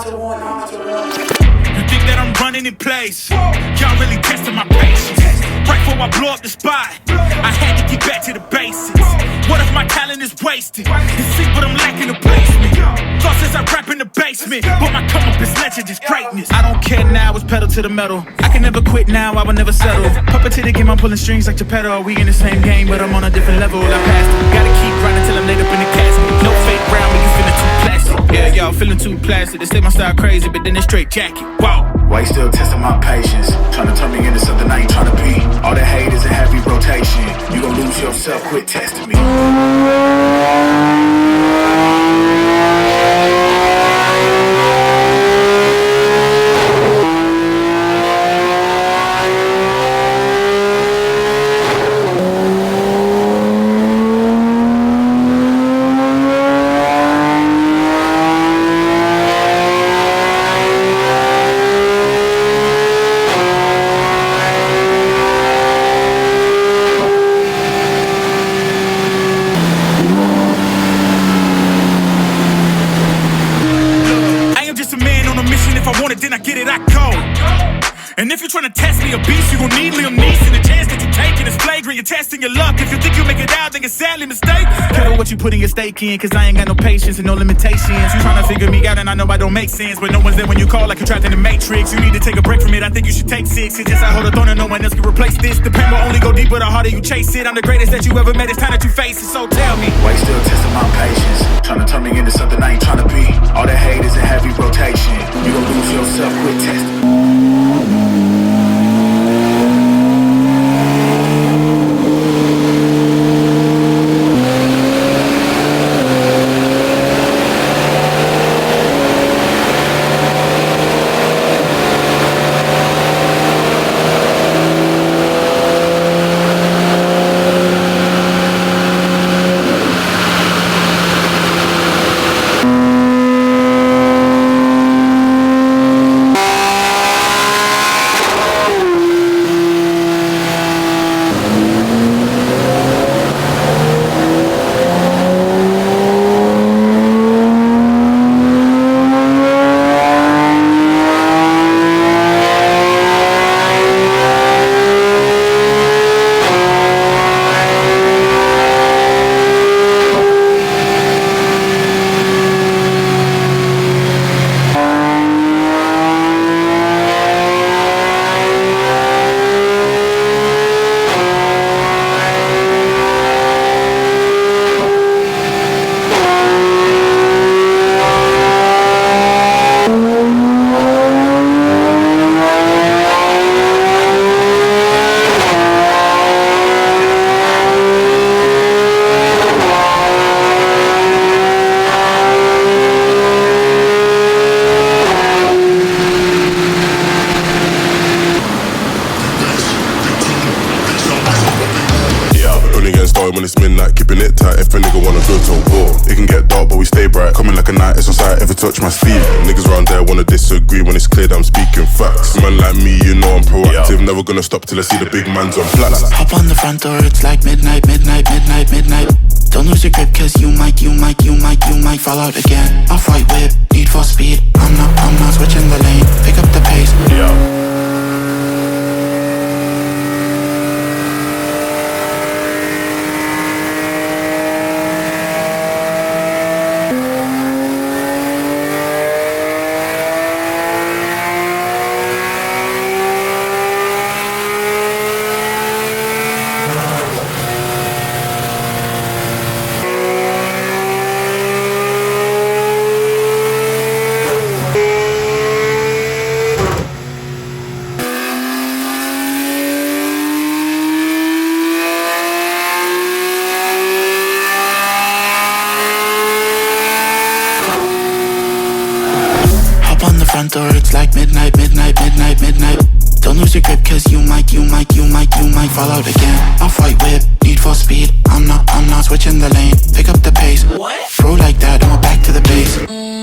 You think that I'm running in place? Y'all really testing my patience. Right before I blow up the spot, I had to get back to the basics. What if my talent is wasted? It's sick, but I'm lacking the placement. Thoughts as I rap in the basement, but my come up is legend, is greatness. I don't care now, it's pedal to the metal. I can never quit now, I will never settle. Puppet to the game, I'm pulling strings like Geppetto. We in the same game, but I'm on a different level. I passed it. Gotta keep grinding till I'm laid up in the casket. No fake round, but you feeling too plastic. Yeah, y'all feeling too plastic. They say my style crazy, but then it's straight jacket. Wow. Why you still testing my patience? Trying to turn me into something I ain't trying to be. All that hate is a heavy rotation. You gon' lose yourself, quit testing me. Then I get it, I go. And if you're trying to test me a beast, you gon' need Liam Neeson. The chance that you taking is flagrant. You're testing your luck. If you think you make it out, then you're sadly mistaken. Careful what you putting your stake in, cause I ain't got no patience and no limitations. You trying to figure me out and I know I don't make sense, but no one's there when you call like you're trapped in the Matrix. You need to take a break from it, I think you should take 6. It's just I hold a throne and no one else can replace this. The pain will only go deeper the harder you chase it. I'm the greatest that you ever met, it's time that you face it, so tell me. Why you still testing my patience? Trying to turn me into something I ain't trying to be. All that hate is a heavy rotation. You gon' lose yourself, quit testing. When it's midnight, keeping it tight. If a nigga wanna go to war, it can get dark, but we stay bright. Coming like a night, it's on sight. Ever touch my sleeve? Niggas around there wanna disagree when it's clear that I'm speaking facts. Man like me, you know I'm proactive. Never gonna stop till I see the big man's on flats. Hop on the front door, it's like midnight, midnight, midnight, midnight. Don't lose your grip, cause you might fall out again. Off-white whip, need for speed. I'm not switching the lane. Pick up the pace. Front door, it's like midnight, midnight, midnight, midnight. Don't lose your grip, cause you might fall out again. Off-white whip, need for speed. I'm not switching the lane. Pick up the pace. What? Throw like that, and we're back to the base.